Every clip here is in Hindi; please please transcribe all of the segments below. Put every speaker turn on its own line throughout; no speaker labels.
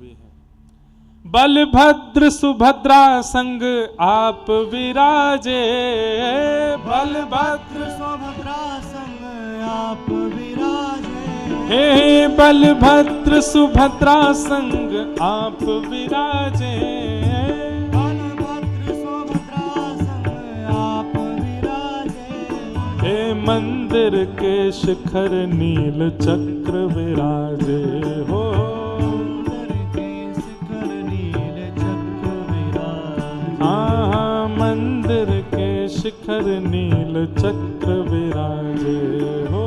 भी है। बलभद्र सुभद्रा संग आप विराजे, बलभद्र
सुभद्रा संग आप विराजे।
हे बलभद्र सुभद्रा संग आप विराजे,
बलभद्र सुभद्रा संग आप विराजे।
हे मंदिर के शिखर नील चक्र विराजे हो, मंदिर के शिखर नील चक्र विराजे हो,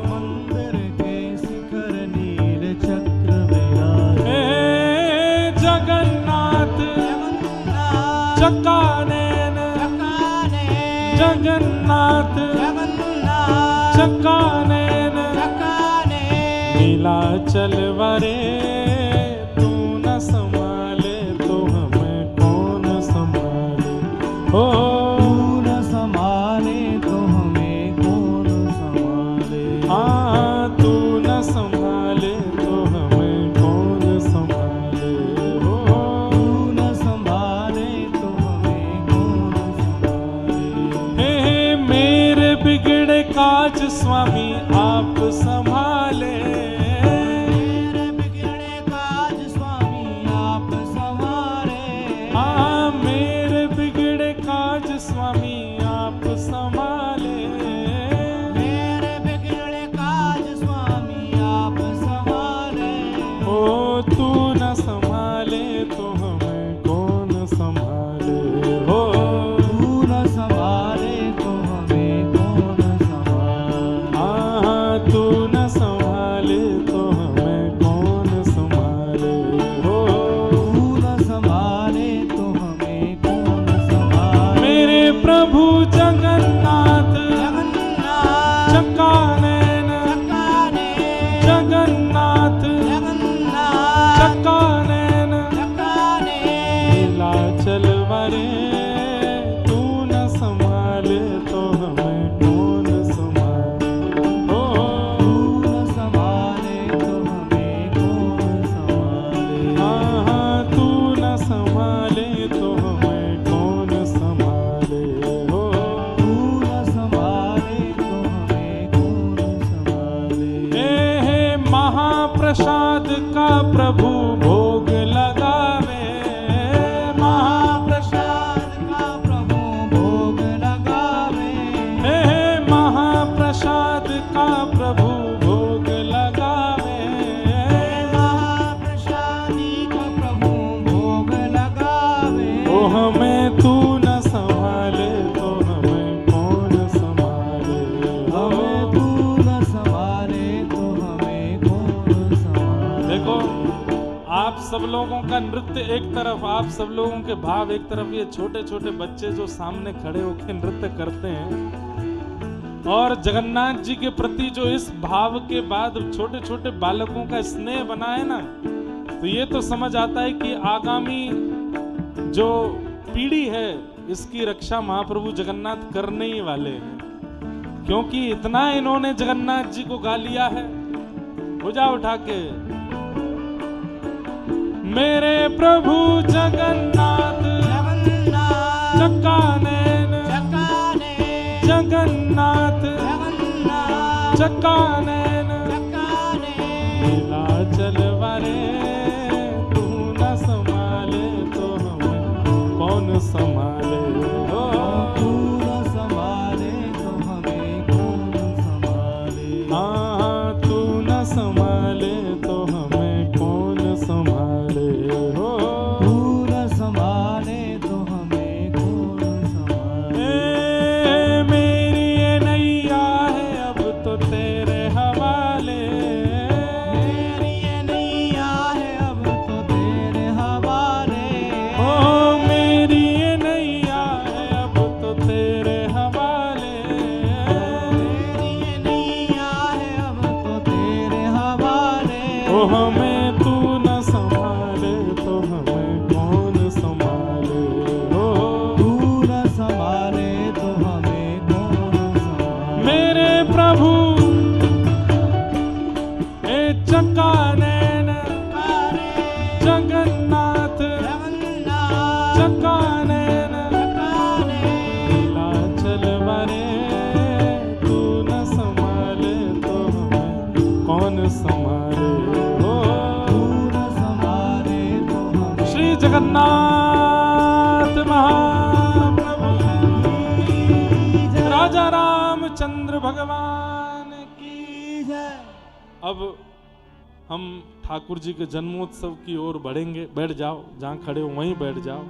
मंदिर के शिखर नील चक्र विराजे।
जगन्नाथ चक्कानैन, जगन्नाथ चक्कानैन, नीलाचल वरे तू न संभाले तो हमें कौन संभाले, ओ
न संभाले तो हमें कौन संभाले।
हाँ तू न संभाले तो हमें कौन संभाले, हो
तू न संभाले तो हमें कौन संभाले।
हे मेरे बिगड़े काज स्वामी आप संभाले,
मेरे बिगड़े काज स्वामी आप संभाले।
हाँ मेरे बिगड़े काज स्वामी आप संभाले,
मेरे बिगड़े काज स्वामी आप संभाले।
ओ तू न संभाले तो हमें कौन संभाले, हो
तू न संभाले तो हमें कौन संभाले।
हाँ तू न संभाले तो हमें कौन संभाले, हो
तू न संभाले तो हमें कौन संभाले।
मेरे प्रभु जगन्नाथ
जगन्नाथ
चक्कानैन,
चक्कानैन,
जगन्नाथ
जगन्नाथ
चक्कानैन,
चक्कानैन।
नीलाचल वरे तू न संभाले तो हमें कौन संभाले, हो
तू न संभाले तो हमें कौन संभाले।
हाँ तू न संभाले तो हमें कौन संभाले, हो
तू न संभाले तो हमें कौन संभाले।
हे महाप्रसाद का प्रभु भोग लगावे,
महाप्रसाद का प्रभु भोग लगावे।
हे महाप्रसाद का प्रभु भोग लगावे,
महाप्रसादी का प्रभु भोग लगावे।
ओ हमें तू न संभाले तो हमें कौन संभाले,
हमें तू न संभाले तो हमें कौन संभाले।
देखो आप सब लोगों का नृत्य एक तरफ, आप सब लोगों के भाव एक तरफ, ये छोटे छोटे बच्चे जो सामने खड़े होकर नृत्य करते हैं और जगन्नाथ जी के प्रति जो इस भाव के बाद छोटे छोटे बालकों का स्नेह बना है ना, तो ये तो समझ आता है कि आगामी जो पीढ़ी है इसकी रक्षा महाप्रभु जगन्नाथ करने ही वाले हैं, क्योंकि इतना इन्होंने जगन्नाथ जी को गा लिया है। भुजा उठा के मेरे प्रभु जगन्नाथ
जगन्नाथ
चक्कानैन,
चक्कानैन,
जगन्नाथ
जगन्नाथ
चक्कानैन,
चक्कानैन।
नीलाचल वरे तू न संभाले तो हमें कौन संभाले, हो
तू न संभाले तो हमें कौन संभाले।
हाँ तू न संभाले तो हमें कौन संभाले, हो
तू न संभाले तो हमें कौन संभाले।
मेरी ये नैया है अब तो तेरे हवाले, जगन्नाथ महाप्रभु, राजा रामचंद्र भगवान की
जय।
अब हम ठाकुर जी के जन्मोत्सव की ओर बढ़ेंगे। बैठ जाओ, जहां खड़े हो वहीं बैठ जाओ।